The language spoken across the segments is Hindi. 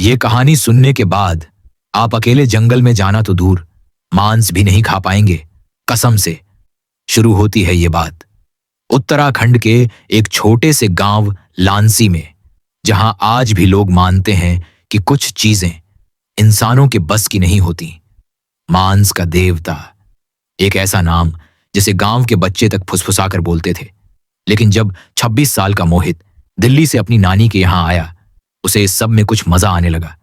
ये कहानी सुनने के बाद आप अकेले जंगल में जाना तो दूर, मांस भी नहीं खा पाएंगे, कसम से। शुरू होती है ये बात उत्तराखंड के एक छोटे से गांव लांसी में, जहां आज भी लोग मानते हैं कि कुछ चीजें इंसानों के बस की नहीं होती। मांस का देवता, एक ऐसा नाम जिसे गांव के बच्चे तक फुसफुसाकर बोलते थे। लेकिन जब 26 साल का मोहित दिल्ली से अपनी नानी के यहां आया, उसे इस सब में कुछ मजा आने लगा।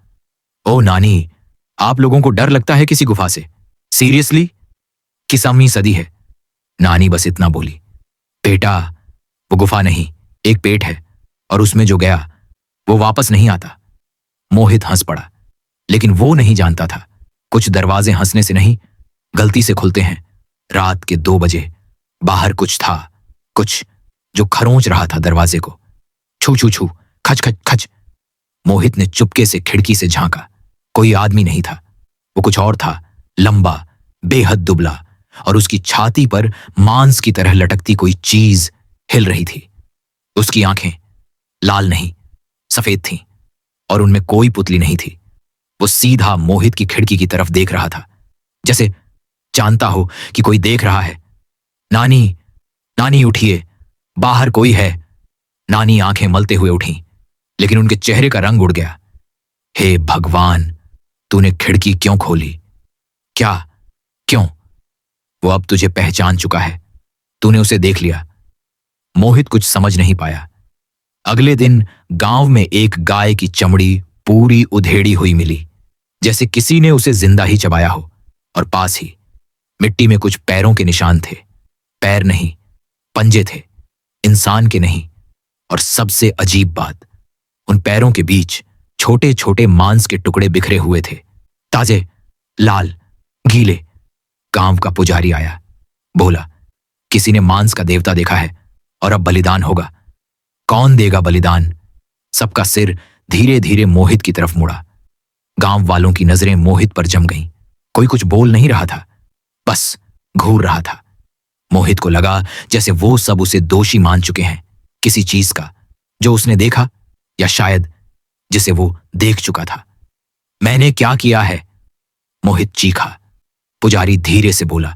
ओ नानी, आप लोगों को डर लगता है किसी गुफा से? सीरियसली? किसमी सदी है। नानी बस इतना बोली, बेटा वो गुफा नहीं, एक पेट है, और उसमें जो गया वो वापस नहीं आता। मोहित हंस पड़ा, लेकिन वो नहीं जानता था कुछ दरवाजे हंसने से नहीं, गलती से खुलते हैं। रात के 2 बजे बाहर कुछ था, कुछ जो खरोंच रहा था दरवाजे को। छू छू छू, खच खच खच। मोहित ने चुपके से खिड़की से झांका। कोई आदमी नहीं था, वो कुछ और था, लंबा, बेहद दुबला, और उसकी छाती पर मांस की तरह लटकती कोई चीज हिल रही थी। उसकी आंखें लाल नहीं, सफेद थीं, और उनमें कोई पुतली नहीं थी। वो सीधा मोहित की खिड़की की तरफ देख रहा था, जैसे जानता हो कि कोई देख रहा है। नानी, नानी उठिए, बाहर कोई है। नानी आंखें मलते हुए उठी, लेकिन उनके चेहरे का रंग उड़ गया। हे भगवान, तूने खिड़की क्यों खोली? क्या? क्यों? वो अब तुझे पहचान चुका है, तूने उसे देख लिया। मोहित कुछ समझ नहीं पाया। अगले दिन गांव में एक गाय की चमड़ी पूरी उधेड़ी हुई मिली, जैसे किसी ने उसे जिंदा ही चबाया हो। और पास ही मिट्टी में कुछ पैरों के निशान थे। पैर नहीं, पंजे थे, इंसान के नहीं। और सबसे अजीब बात, उन पैरों के बीच छोटे छोटे मांस के टुकड़े बिखरे हुए थे, ताजे, लाल, गीले। गांव का पुजारी आया, बोला, किसी ने मांस का देवता देखा है और अब बलिदान होगा। कौन देगा बलिदान? सबका सिर धीरे धीरे मोहित की तरफ मुड़ा। गांव वालों की नजरें मोहित पर जम गईं। कोई कुछ बोल नहीं रहा था, बस घूर रहा था। मोहित को लगा जैसे वो सब उसे दोषी मान चुके हैं, किसी चीज का जो उसने देखा, या शायद जिसे वो देख चुका था। मैंने क्या किया है? मोहित चीखा। पुजारी धीरे से बोला,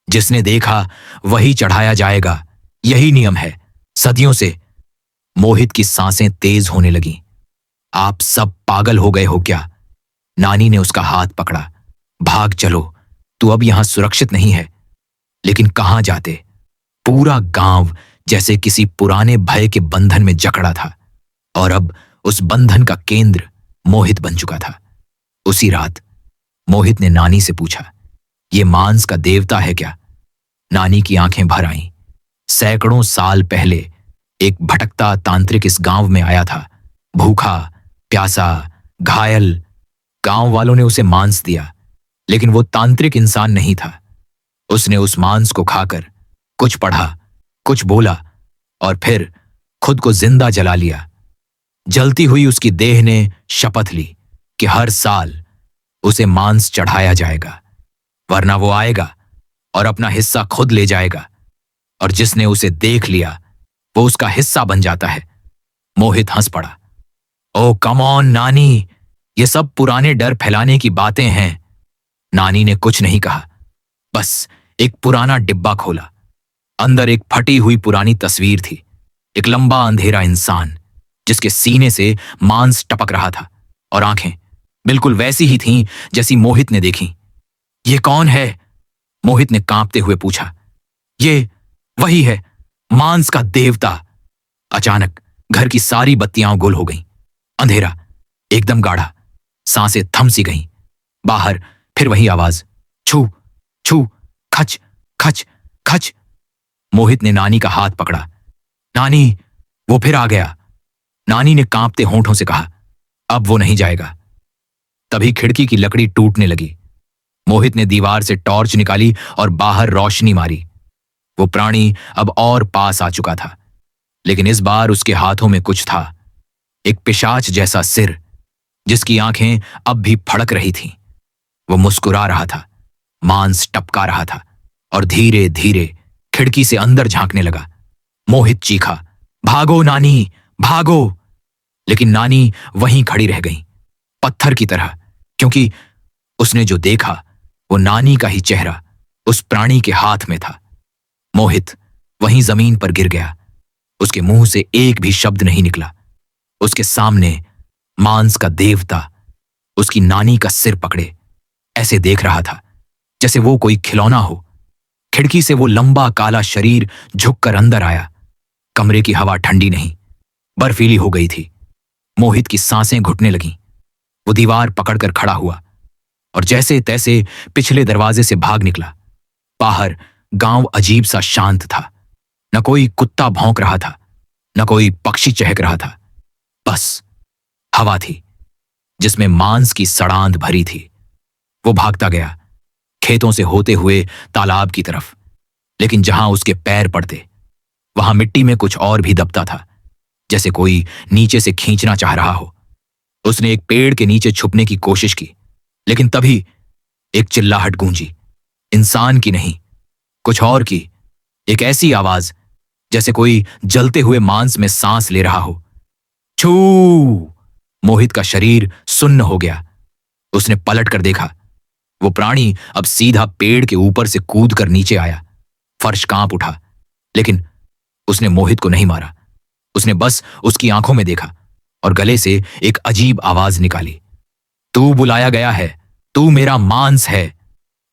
जिसने देखा वही चढ़ाया जाएगा, यही नियम है, सदियों से। मोहित की सांसें तेज होने लगीं। आप सब पागल हो गए हो क्या? नानी ने उसका हाथ पकड़ा। भाग चलो, तू अब यहां सुरक्षित नहीं है। लेकिन कहां जाते? पूरा गांव जैसे किसी पुराने भय के बंधन में जकड़ा था, और अब उस बंधन का केंद्र मोहित बन चुका था। उसी रात मोहित ने नानी से पूछा, ये मांस का देवता है क्या? नानी की आंखें भर आईं। सैकड़ों साल पहले एक भटकता तांत्रिक इस गांव में आया था, भूखा, प्यासा, घायल। गांव वालों ने उसे मांस दिया, लेकिन वो तांत्रिक इंसान नहीं था। उसने उस मांस को खाकर कुछ पढ़ा, कुछ बोला, और फिर खुद को जिंदा जला लिया। जलती हुई उसकी देह ने शपथ ली कि हर साल उसे मांस चढ़ाया जाएगा, वरना वो आएगा और अपना हिस्सा खुद ले जाएगा। और जिसने उसे देख लिया वो उसका हिस्सा बन जाता है। मोहित हंस पड़ा। ओ कम ऑन नानी, ये सब पुराने डर फैलाने की बातें हैं। नानी ने कुछ नहीं कहा, बस एक पुराना डिब्बा खोला। अंदर एक फटी हुई पुरानी तस्वीर थी, एक लंबा अंधेरा इंसान जिसके सीने से मांस टपक रहा था, और आंखें बिल्कुल वैसी ही थीं जैसी मोहित ने देखी। ये कौन है? मोहित ने कांपते हुए पूछा। ये वही है, मांस का देवता। अचानक घर की सारी बत्तियां गुल हो गईं। अंधेरा एकदम गाढ़ा, सांसें थम सी गईं। बाहर फिर वही आवाज, छू छू, खच खच खच। मोहित ने नानी का हाथ पकड़ा। नानी, वो फिर आ गया। नानी ने कांपते होंठों से कहा, अब वो नहीं जाएगा। तभी खिड़की की लकड़ी टूटने लगी। मोहित ने दीवार से टॉर्च निकाली और बाहर रोशनी मारी। वो प्राणी अब और पास आ चुका था, लेकिन इस बार उसके हाथों में कुछ था, एक पिशाच जैसा सिर जिसकी आंखें अब भी फड़क रही थीं। वो मुस्कुरा रहा था, मांस टपका रहा था, और धीरे धीरे खिड़की से अंदर झांकने लगा। मोहित चीखा, भागो नानी, भागो! लेकिन नानी वहीं खड़ी रह गई, पत्थर की तरह, क्योंकि उसने जो देखा वो नानी का ही चेहरा उस प्राणी के हाथ में था। मोहित वहीं जमीन पर गिर गया। उसके मुंह से एक भी शब्द नहीं निकला। उसके सामने मांस का देवता उसकी नानी का सिर पकड़े ऐसे देख रहा था जैसे वो कोई खिलौना हो। खिड़की से वो लंबा काला शरीर झुककर अंदर आया। कमरे की हवा ठंडी नहीं, बर्फीली हो गई थी। मोहित की सांसें घुटने लगीं। वो दीवार पकड़कर खड़ा हुआ और जैसे तैसे पिछले दरवाजे से भाग निकला। बाहर गांव अजीब सा शांत था। न कोई कुत्ता भौंक रहा था, न कोई पक्षी चहक रहा था। बस हवा थी जिसमें मांस की सड़ांध भरी थी। वो भागता गया खेतों से होते हुए तालाब की तरफ, लेकिन जहां उसके पैर पड़ते वहां मिट्टी में कुछ और भी दबता था, जैसे कोई नीचे से खींचना चाह रहा हो। उसने एक पेड़ के नीचे छुपने की कोशिश की, लेकिन तभी एक चिल्लाहट गूंजी। इंसान की नहीं, कुछ और की। एक ऐसी आवाज जैसे कोई जलते हुए मांस में सांस ले रहा हो। छू! मोहित का शरीर सुन्न हो गया। उसने पलट कर देखा। वो प्राणी अब सीधा पेड़ के ऊपर से कूद कर नीचे आया। फर्श कांप उठा, लेकिन उसने मोहित को नहीं मारा। उसने बस उसकी आंखों में देखा और गले से एक अजीब आवाज निकाली। तू बुलाया गया है, तू मेरा मांस है।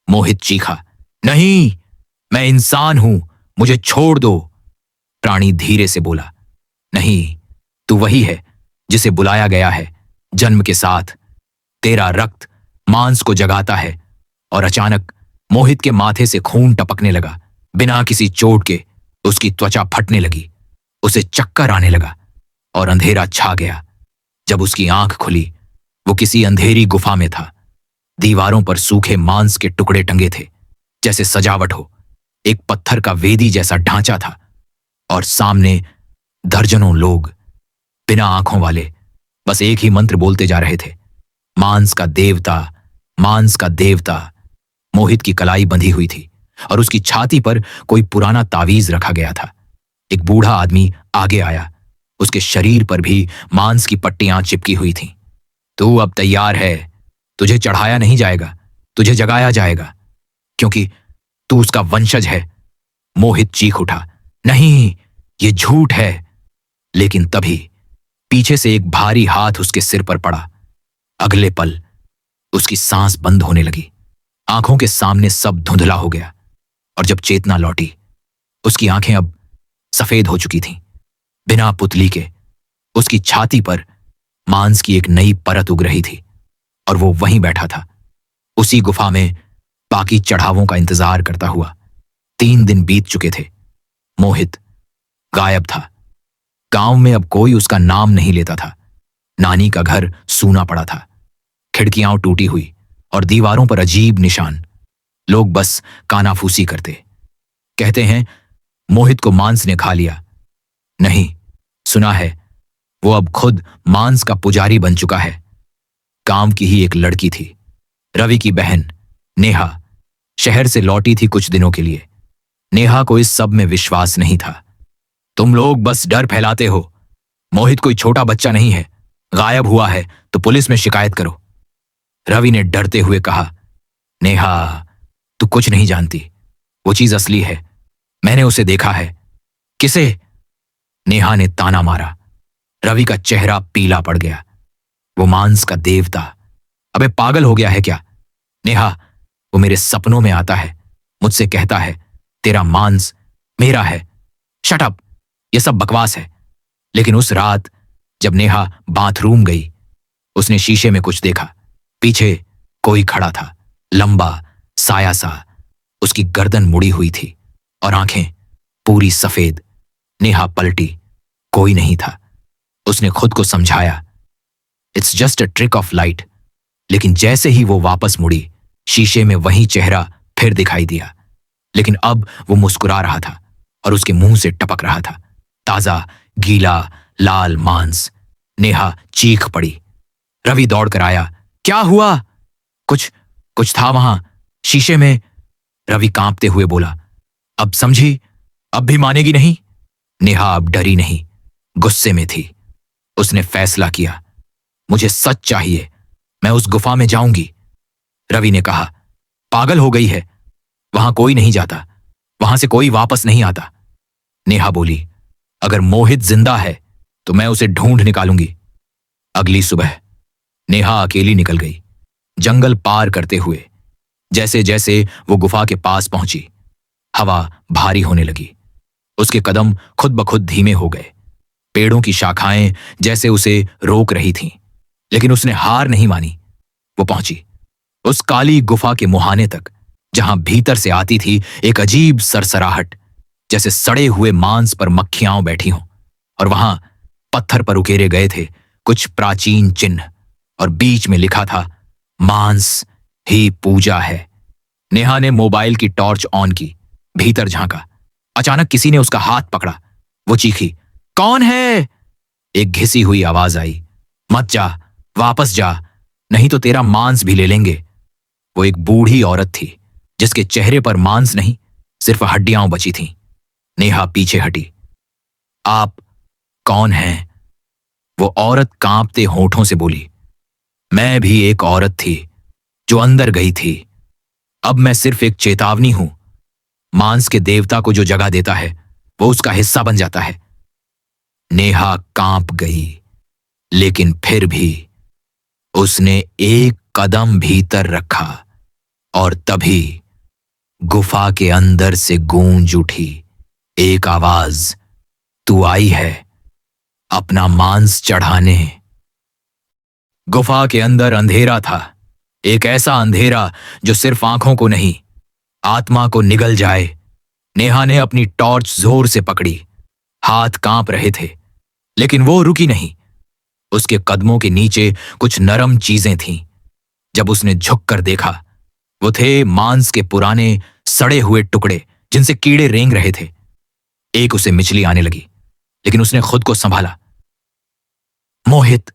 मोहित चीखा, नहीं, मैं इंसान हूं, मुझे छोड़ दो। प्राणी धीरे से बोला, नहीं, तू वही है जिसे बुलाया गया है। जन्म के साथ तेरा रक्त मांस को जगाता है। और अचानक मोहित के माथे से खून टपकने लगा। बिना किसी चोट के उसकी त्वचा फटने लगी। उसे चक्कर आने लगा और अंधेरा छा गया। जब उसकी आंख खुली, वो किसी अंधेरी गुफा में था। दीवारों पर सूखे मांस के टुकड़े टंगे थे, जैसे सजावट हो। एक पत्थर का वेदी जैसा ढांचा था और सामने दर्जनों लोग, बिना आंखों वाले, बस एक ही मंत्र बोलते जा रहे थे, मांस का देवता, मांस का देवता। मोहित की कलाई बंधी हुई थी और उसकी छाती पर कोई पुराना तावीज रखा गया था। एक बूढ़ा आदमी आगे आया। उसके शरीर पर भी मांस की पट्टियां चिपकी हुई थीं। तू अब तैयार है, तुझे चढ़ाया नहीं जाएगा, तुझे जगाया जाएगा, क्योंकि तू उसका वंशज है। मोहित चीख उठा, नहीं, ये झूठ है। लेकिन तभी पीछे से एक भारी हाथ उसके सिर पर पड़ा। अगले पल उसकी सांस बंद होने लगी। आंखों के सामने सब धुंधला हो गया और जब चेतना लौटी, उसकी आंखें अब सफेद हो चुकी थीं। बिना पुतली के उसकी छाती पर मांस की एक नई परत उग रही थी और वो वहीं बैठा था, उसी गुफा में, बाकी चढ़ावों का इंतजार करता हुआ। 3 दिन बीत चुके थे। मोहित गायब था। गांव में अब कोई उसका नाम नहीं लेता था। नानी का घर सूना पड़ा था, खिड़कियां टूटी हुई और दीवारों पर अजीब निशान। लोग बस कानाफूसी करते। कहते हैं मोहित को मांस ने खा लिया। नहीं, सुना है वो अब खुद मांस का पुजारी बन चुका है। गांव की ही एक लड़की थी, रवि की बहन नेहा, शहर से लौटी थी कुछ दिनों के लिए। नेहा को इस सब में विश्वास नहीं था। तुम लोग बस डर फैलाते हो। मोहित कोई छोटा बच्चा नहीं है, गायब हुआ है तो पुलिस में शिकायत करो। रवि ने डरते हुए कहा, नेहा, तू कुछ नहीं जानती। वो चीज असली है, मैंने उसे देखा है। किसे? नेहा ने ताना मारा। रवि का चेहरा पीला पड़ गया। वो मांस का देवता। अबे पागल हो गया है क्या? नेहा, वो मेरे सपनों में आता है, मुझसे कहता है तेरा मांस मेरा है। शट अप, ये सब बकवास है। लेकिन उस रात जब नेहा बाथरूम गई, उसने शीशे में कुछ देखा। पीछे कोई खड़ा था, लंबा, साया सा। उसकी गर्दन मुड़ी हुई थी और आंखें पूरी सफेद। नेहा पलटी, कोई नहीं था। उसने खुद को समझाया, it's just a trick of light. लेकिन जैसे ही वो वापस मुड़ी, शीशे में वही चेहरा फिर दिखाई दिया। लेकिन अब वो मुस्कुरा रहा था और उसके मुंह से टपक रहा था ताजा, गीला, लाल मांस। नेहा चीख पड़ी। रवि दौड़ कर आया। क्या हुआ? कुछ कुछ था वहां, शीशे में। रवि कांपते हुए बोला, अब समझी? अब भी मानेगी नहीं? नेहा अब डरी नहीं, गुस्से में थी। उसने फैसला किया, मुझे सच चाहिए, मैं उस गुफा में जाऊंगी। रवि ने कहा, पागल हो गई है, वहां कोई नहीं जाता, वहां से कोई वापस नहीं आता। नेहा बोली, अगर मोहित जिंदा है तो मैं उसे ढूंढ निकालूंगी। अगली सुबह नेहा अकेली निकल गई, जंगल पार करते हुए। जैसे जैसे वो गुफा के पास पहुंची, हवा भारी होने लगी। उसके कदम खुद ब खुद धीमे हो गए। पेड़ों की शाखाएं जैसे उसे रोक रही थीं, लेकिन उसने हार नहीं मानी। वो पहुंची उस काली गुफा के मुहाने तक, जहां भीतर से आती थी एक अजीब सरसराहट, जैसे सड़े हुए मांस पर मक्खियां बैठी हों। और वहां पत्थर पर उकेरे गए थे कुछ प्राचीन चिन्ह, और बीच में लिखा था, मांस ही पूजा है। नेहा ने मोबाइल की टॉर्च ऑन की, भीतर झांका। अचानक किसी ने उसका हाथ पकड़ा। वो चीखी, कौन है? एक घिसी हुई आवाज आई, मत जा, वापस जा, नहीं तो तेरा मांस भी ले लेंगे। वो एक बूढ़ी औरत थी, जिसके चेहरे पर मांस नहीं, सिर्फ हड्डियां बची थीं। नेहा पीछे हटी। आप कौन हैं? वो औरत कांपते होठों से बोली, मैं भी एक औरत थी जो अंदर गई थी। अब मैं सिर्फ एक चेतावनी हूं। मांस के देवता को जो जगह देता है, वो उसका हिस्सा बन जाता है। नेहा कांप गई, लेकिन फिर भी उसने एक कदम भीतर रखा, और तभी गुफा के अंदर से गूंज उठी एक आवाज, तू आई है अपना मांस चढ़ाने। गुफा के अंदर अंधेरा था, एक ऐसा अंधेरा जो सिर्फ आंखों को नहीं, आत्मा को निगल जाए। नेहा ने अपनी टॉर्च जोर से पकड़ी, हाथ कांप रहे थे, लेकिन वो रुकी नहीं। उसके कदमों के नीचे कुछ नरम चीजें थीं। जब उसने झुककर देखा, वो थे मांस के पुराने सड़े हुए टुकड़े, जिनसे कीड़े रेंग रहे थे। एक उसे मिचली आने लगी, लेकिन उसने खुद को संभाला। मोहित,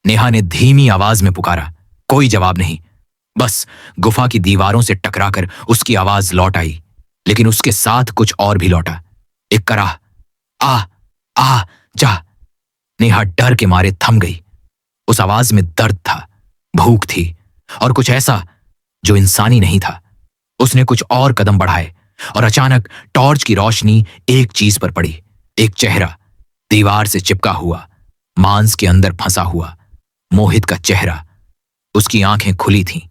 नेहा ने धीमी आवाज में पुकारा। कोई जवाब नहीं, बस गुफा की दीवारों से टकराकर उसकी आवाज लौट आई, लेकिन उसके साथ कुछ और भी लौटा। एक कराह, आ जा। नेहा डर के मारे थम गई। उस आवाज में दर्द था, भूख थी, और कुछ ऐसा जो इंसानी नहीं था। उसने कुछ और कदम बढ़ाए, और अचानक टॉर्च की रोशनी एक चीज पर पड़ी, एक चेहरा, दीवार से चिपका हुआ, मांस के अंदर फंसा हुआ। मोहित का चेहरा। उसकी आंखें खुली थीं,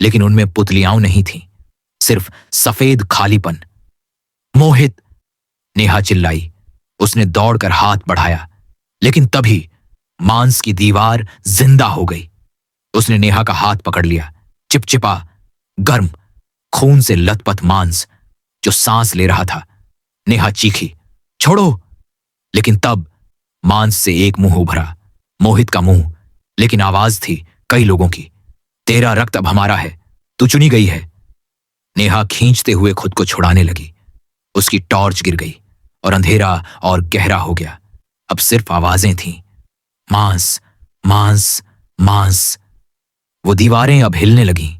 लेकिन उनमें पुतलियां नहीं थीं, सिर्फ सफेद खालीपन। मोहित, नेहा चिल्लाई। उसने दौड़कर हाथ बढ़ाया, लेकिन तभी मांस की दीवार जिंदा हो गई। उसने नेहा का हाथ पकड़ लिया। चिपचिपा, गर्म, खून से लथपथ मांस जो सांस ले रहा था। नेहा चीखी, छोड़ो! लेकिन तब मांस से एक मुंह उभरा, मोहित का मुंह, लेकिन आवाज थी कई लोगों की, तेरा रक्त अब हमारा है, तू चुनी गई है। नेहा खींचते हुए खुद को छुड़ाने लगी। उसकी टॉर्च गिर गई, और अंधेरा और गहरा हो गया। अब सिर्फ आवाजें थीं, मांस, मांस, मांस। वो दीवारें अब हिलने लगीं।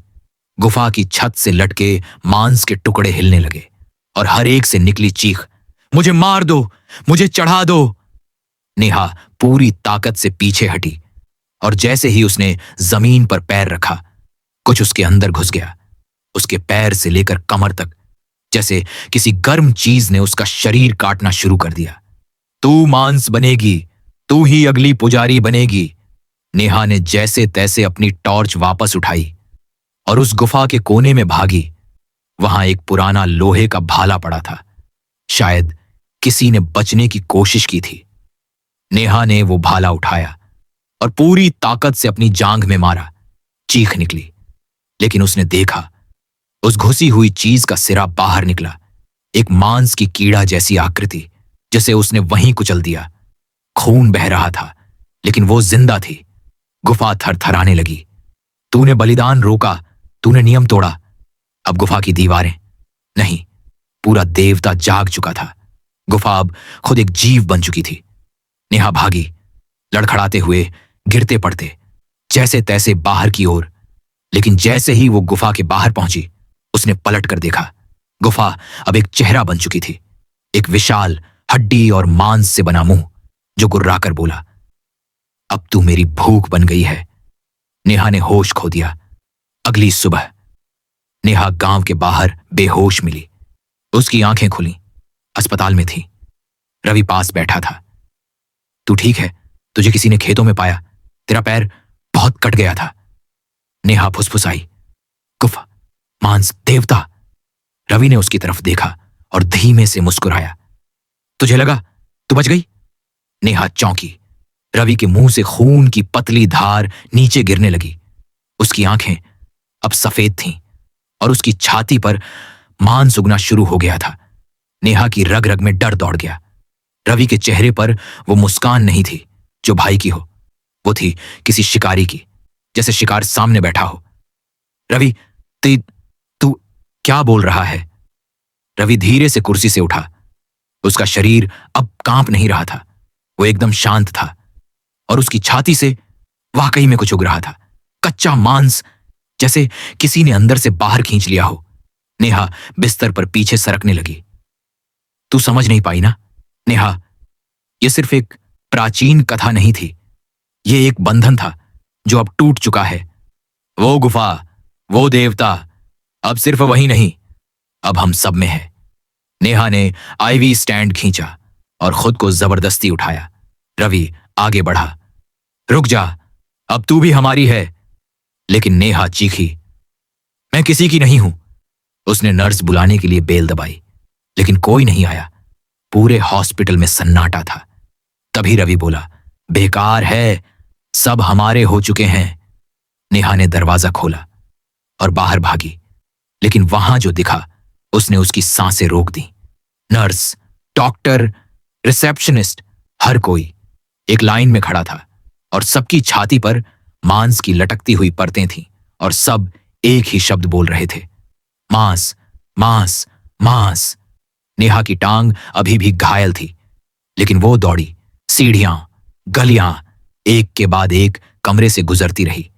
गुफा की छत से लटके मांस के टुकड़े हिलने लगे, और हर एक से निकली चीख, मुझे मार दो, मुझे चढ़ा दो। नेहा पूरी ताकत से पीछे हटी, और जैसे ही उसने जमीन पर पैर रखा, कुछ उसके अंदर घुस गया, उसके पैर से लेकर कमर तक, जैसे किसी गर्म चीज ने उसका शरीर काटना शुरू कर दिया। तू मांस बनेगी, तू ही अगली पुजारी बनेगी। नेहा ने जैसे तैसे अपनी टॉर्च वापस उठाई और उस गुफा के कोने में भागी। वहां एक पुराना लोहे का भाला पड़ा था, शायद किसी ने बचने की कोशिश की थी। नेहा ने वो भाला उठाया और पूरी ताकत से अपनी जांघ में मारा। चीख निकली, लेकिन उसने देखा उस घुसी हुई चीज का सिरा बाहर निकला, एक मांस की कीड़ा जैसी आकृति, जिसे उसने वहीं कुचल दिया। खून बह रहा था, लेकिन वो जिंदा थी। गुफा थरथराने लगी। तूने बलिदान रोका, तूने नियम तोड़ा। अब गुफा की दीवारें नहीं, पूरा देवता जाग चुका था। गुफा अब खुद एक जीव बन चुकी थी। नेहा भागी, लड़खड़ाते हुए, गिरते पड़ते, जैसे तैसे बाहर की ओर। लेकिन जैसे ही वो गुफा के बाहर पहुंची, उसने पलट कर देखा। गुफा अब एक चेहरा बन चुकी थी, एक विशाल हड्डी और मांस से बना मुंह, जो गुर्राकर बोला, अब तू मेरी भूख बन गई है। नेहा ने होश खो दिया। अगली सुबह नेहा गांव के बाहर बेहोश मिली। उसकी आंखें खुली। अस्पताल में थी। रवि पास बैठा था। तू ठीक है? तुझे किसी ने खेतों में पाया। तेरा पैर बहुत कट गया था। नेहा फुसफुसाई। गुफा, मांस, देवता। रवि ने उसकी तरफ देखा और धीमे से मुस्कुराया। तुझे लगा तू बच गई? नेहा चौंकी। रवि के मुंह से खून की पतली धार नीचे गिरने लगी। उसकी आंखें अब सफेद थीं और उसकी छाती पर मांस उगना शुरू हो गया था। नेहा की रग रग में डर दौड़ गया। रवि के चेहरे पर वो मुस्कान नहीं थी जो भाई की हो। वो थी किसी शिकारी की, जैसे शिकार सामने बैठा हो। रवि, तू क्या बोल रहा है? रवि धीरे से कुर्सी से उठा। उसका शरीर अब कांप नहीं रहा था। वो एकदम शांत था और उसकी छाती से वाकई में कुछ उग रहा था। कच्चा मांस, जैसे किसी ने अंदर से बाहर खींच लिया हो। नेहा बिस्तर पर पीछे सरकने लगी। तू समझ नहीं पाई ना नेहा, यह सिर्फ एक प्राचीन कथा नहीं थी। यह एक बंधन था जो अब टूट चुका है। वो गुफा, वो देवता अब सिर्फ वही नहीं, अब हम सब में है। नेहा ने आईवी स्टैंड खींचा और खुद को जबरदस्ती उठाया। रवि आगे बढ़ा। रुक जा, अब तू भी हमारी है। लेकिन नेहा चीखी, मैं किसी की नहीं हूं। उसने नर्स बुलाने के लिए बेल दबाई, लेकिन कोई नहीं आया। पूरे हॉस्पिटल में सन्नाटा था। तभी रवि बोला, बेकार है, सब हमारे हो चुके हैं। नेहा ने दरवाजा खोला और बाहर भागी, लेकिन वहां जो दिखा उसने उसकी सांसें रोक दी। नर्स, डॉक्टर, रिसेप्शनिस्ट, हर कोई एक लाइन में खड़ा था और सबकी छाती पर मांस की लटकती हुई परतें थीं और सब एक ही शब्द बोल रहे थे, मांस, मांस, मांस। नेहा की टांग अभी भी घायल थी, लेकिन वो दौड़ी। सीढ़ियां, गलियां, एक के बाद एक कमरे से गुजरती रही।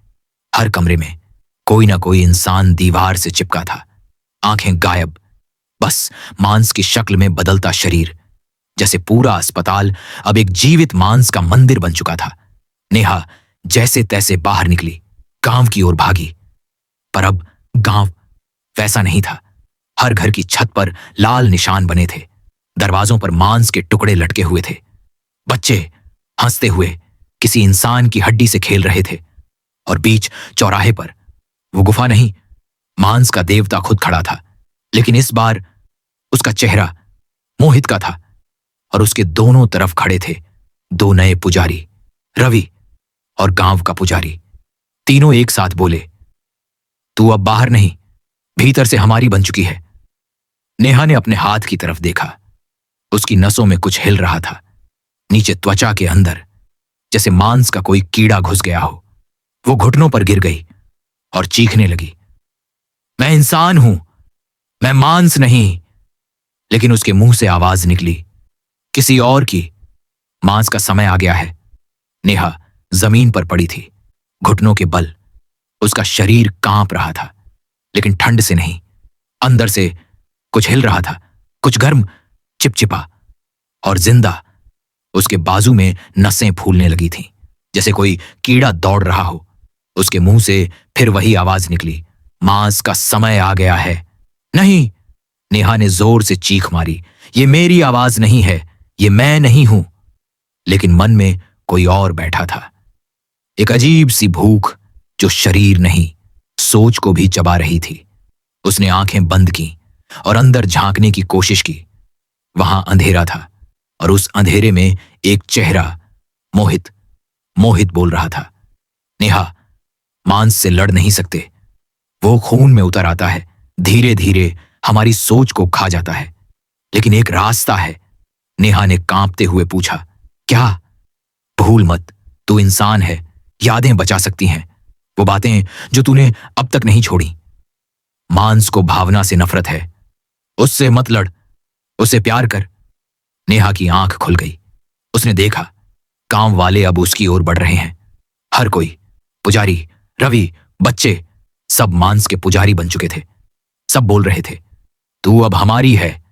हर कमरे में कोई ना कोई इंसान दीवार से चिपका था। आंखें गायब, बस मांस की शक्ल में बदलता शरीर, जैसे पूरा अस्पताल अब एक जीवित मांस का मंदिर बन चुका था। नेहा जैसे तैसे बाहर निकली, गांव की ओर भागी। पर अब गांव वैसा नहीं था। हर घर की छत पर लाल निशान बने थे। दरवाजों पर मांस के टुकड़े लटके हुए थे। बच्चे हंसते हुए किसी इंसान की हड्डी से खेल रहे थे और बीच चौराहे पर वो गुफा नहीं, मांस का देवता खुद खड़ा था। लेकिन इस बार उसका चेहरा मोहित का था और उसके दोनों तरफ खड़े थे दो नए पुजारी, रवि और गांव का पुजारी। तीनों एक साथ बोले, तू अब बाहर नहीं, भीतर से हमारी बन चुकी है। नेहा ने अपने हाथ की तरफ देखा। उसकी नसों में कुछ हिल रहा था, नीचे त्वचा के अंदर, जैसे मांस का कोई कीड़ा घुस गया हो। वो घुटनों पर गिर गई और चीखने लगी, मैं इंसान हूं, मैं मांस नहीं। लेकिन उसके मुंह से आवाज निकली, किसी और की। मांस का समय आ गया है। नेहा जमीन पर पड़ी थी, घुटनों के बल। उसका शरीर कांप रहा था, लेकिन ठंड से नहीं, अंदर से कुछ हिल रहा था, कुछ गर्म, चिपचिपा और जिंदा। उसके बाजू में नसें फूलने लगी थीं, जैसे कोई कीड़ा दौड़ रहा हो। उसके मुंह से फिर वही आवाज निकली, मांस का समय आ गया है। नहीं, नेहा ने जोर से चीख मारी, ये मेरी आवाज नहीं है, ये मैं नहीं हूं। लेकिन मन में कोई और बैठा था, एक अजीब सी भूख जो शरीर नहीं, सोच को भी चबा रही थी। उसने आंखें बंद की और अंदर झांकने की कोशिश की। वहां अंधेरा था और उस अंधेरे में एक चेहरा, मोहित। मोहित बोल रहा था, नेहा, मांस से लड़ नहीं सकते। वो खून में उतर आता है, धीरे धीरे हमारी सोच को खा जाता है। लेकिन एक रास्ता है। नेहा ने कांपते हुए पूछा, क्या? भूल मत, तू इंसान है, यादें बचा सकती हैं, वो बातें जो तूने अब तक नहीं छोड़ी। मांस को भावना से नफरत है, उससे मत लड़, उससे प्यार कर। नेहा की आंख खुल गई। उसने देखा, गांव वाले अब उसकी ओर बढ़ रहे हैं। हर कोई, पुजारी, रवि, बच्चे, सब मांस के पुजारी बन चुके थे। सब बोल रहे थे, तू अब हमारी है,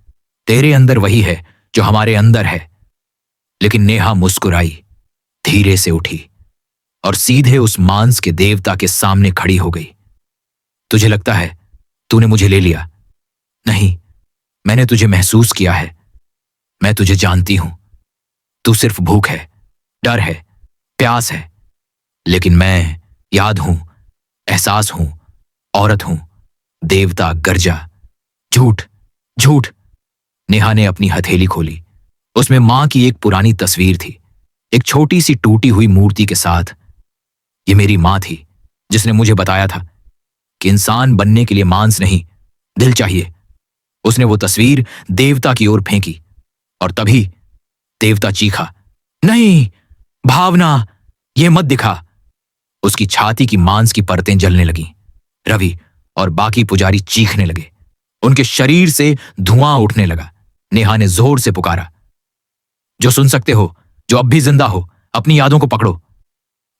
तेरे अंदर वही है जो हमारे अंदर है। लेकिन नेहा मुस्कुराई, धीरे से उठी और सीधे उस मांस के देवता के सामने खड़ी हो गई। तुझे लगता है तूने मुझे ले लिया? नहीं, मैंने तुझे महसूस किया है। मैं तुझे जानती हूं। तू सिर्फ भूख है, डर है, प्यास है, लेकिन मैं याद हूं, एहसास हूं, औरत हूं। देवता गरजा। झूठ, झूठ। नेहा ने अपनी हथेली खोली। उसमें मां की एक पुरानी तस्वीर थी, एक छोटी सी टूटी हुई मूर्ति के साथ। ये मेरी मां थी जिसने मुझे बताया था कि इंसान बनने के लिए मांस नहीं, दिल चाहिए। उसने वो तस्वीर देवता की ओर फेंकी और तभी देवता चीखा, नहीं, भावना, ये मत दिखा। उसकी छाती की मांस की परतें जलने लगीं। रवि और बाकी पुजारी चीखने लगे। उनके शरीर से धुआं उठने लगा। नेहा ने जोर से पुकारा, जो सुन सकते हो, जो अब भी जिंदा हो, अपनी यादों को पकड़ो।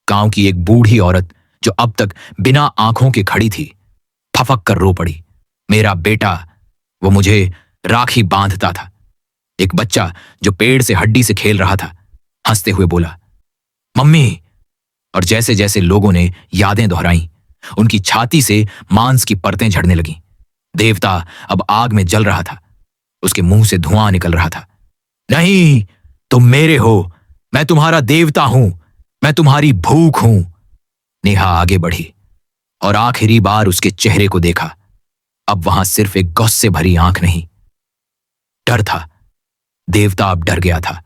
गांव की एक बूढ़ी औरत जो अब तक बिना आंखों के खड़ी थी, फफक कर रो पड़ी। मेरा बेटा, वो मुझे राखी बांधता था। एक बच्चा जो पेड़ से हड्डी से खेल रहा था, हंसते हुए बोला, मम्मी। और जैसे जैसे लोगों ने यादें दोहराई, उनकी छाती से मांस की परतें झड़ने लगीं। देवता अब आग में जल रहा था। उसके मुंह से धुआं निकल रहा था। नहीं, तुम मेरे हो, मैं तुम्हारा देवता हूं, मैं तुम्हारी भूख हूं। नेहा आगे बढ़ी और आखिरी बार उसके चेहरे को देखा। अब वहां सिर्फ एक गुस्से भरी आंख नहीं, डर था। देवता अब डर गया था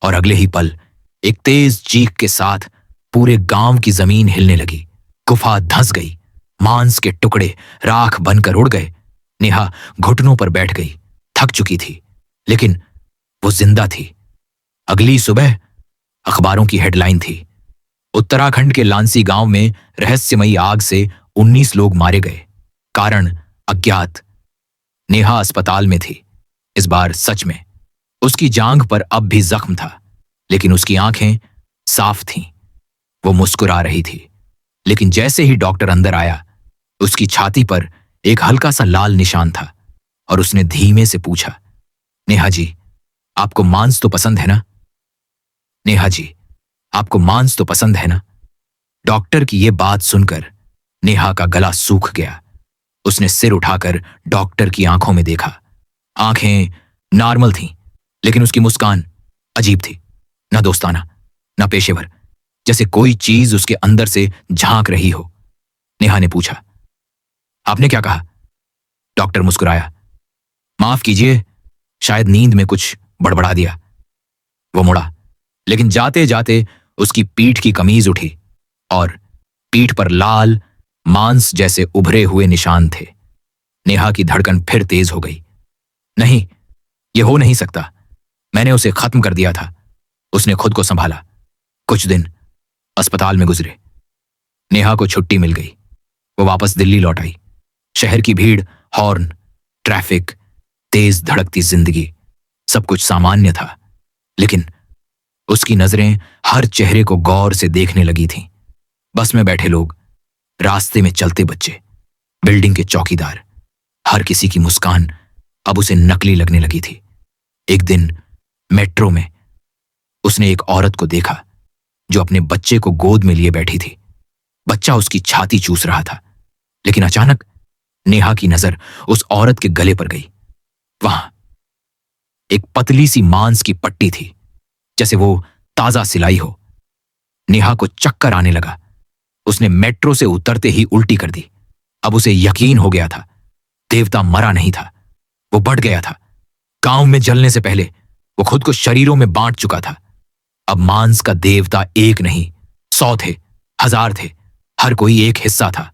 और अगले ही पल एक तेज चीख के साथ पूरे गांव की जमीन हिलने लगी। गुफा धंस गई। मांस के टुकड़े राख बनकर उड़ गए। नेहा घुटनों पर बैठ गई। थक चुकी थी, लेकिन वो जिंदा थी। अगली सुबह अखबारों की हेडलाइन थी, उत्तराखंड के लांसी गांव में रहस्यमयी आग से 19 लोग मारे गए, कारण अज्ञात। नेहा अस्पताल में थी। इस बार सच में उसकी जांघ पर अब भी जख्म था, लेकिन उसकी आंखें साफ थीं। वो मुस्कुरा रही थी, लेकिन जैसे ही डॉक्टर अंदर आया, उसकी छाती पर एक हल्का सा लाल निशान था और उसने धीमे से पूछा, नेहा जी, आपको मांस तो पसंद है ना? नेहा जी, आपको मांस तो पसंद है ना? डॉक्टर की ये बात सुनकर नेहा का गला सूख गया। उसने सिर उठाकर डॉक्टर की आंखों में देखा। आंखें नॉर्मल थीं, लेकिन उसकी मुस्कान अजीब थी, ना दोस्ताना, ना पेशेवर, जैसे कोई चीज उसके अंदर से झांक रही हो। नेहा ने पूछा, आपने क्या कहा? डॉक्टर मुस्कुराया, माफ कीजिए, शायद नींद में कुछ बड़बड़ा दिया। वो मुड़ा, लेकिन जाते जाते उसकी पीठ की कमीज उठी और पीठ पर लाल मांस जैसे उभरे हुए निशान थे। नेहा की धड़कन फिर तेज हो गई। नहीं, ये हो नहीं सकता। मैंने उसे खत्म कर दिया था। उसने खुद को संभाला। कुछ दिन अस्पताल में गुजरे। नेहा को छुट्टी मिल गई। वो वापस दिल्ली लौट आई। शहर की भीड़, हॉर्न, ट्रैफिक, तेज धड़कती जिंदगी, सब कुछ सामान्य था, लेकिन उसकी नजरें हर चेहरे को गौर से देखने लगी थीं। बस में बैठे लोग, रास्ते में चलते बच्चे, बिल्डिंग के चौकीदार, हर किसी की मुस्कान अब उसे नकली लगने लगी थी। एक दिन मेट्रो में उसने एक औरत को देखा जो अपने बच्चे को गोद में लिए बैठी थी। बच्चा उसकी छाती चूस रहा था, लेकिन अचानक नेहा की नजर उस औरत के गले पर गई। वहां एक पतली सी मांस की पट्टी थी, जैसे वो ताजा सिलाई हो। नेहा को चक्कर आने लगा। उसने मेट्रो से उतरते ही उल्टी कर दी। अब उसे यकीन हो गया था, देवता मरा नहीं था, वो बढ़ गया था। गांव में जलने से पहले वो खुद को शरीरों में बांट चुका था। अब मांस का देवता एक नहीं, 100 थे, 1000 थे, हर कोई एक हिस्सा था।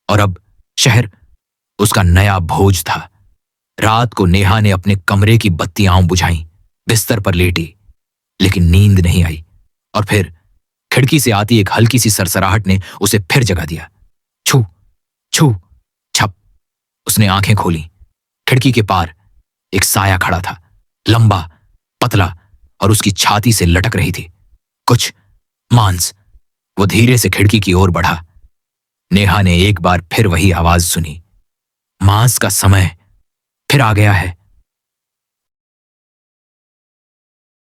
और अब शहर उसका नया भोज था। रात को नेहा ने अपने कमरे की बत्तियां बुझाईं, बिस्तर पर लेटी, लेकिन नींद नहीं आई। और फिर खिड़की से आती एक हल्की सी सरसराहट ने उसे फिर जगा दिया। छू छू छप। उसने आंखें खोली। खिड़की के पार एक साया खड़ा था, लंबा, पतला, और उसकी छाती से लटक रही थी कुछ मांस। वो धीरे से खिड़की की ओर बढ़ा। नेहा ने एक बार फिर वही आवाज सुनी, मांस का समय फिर आ गया है।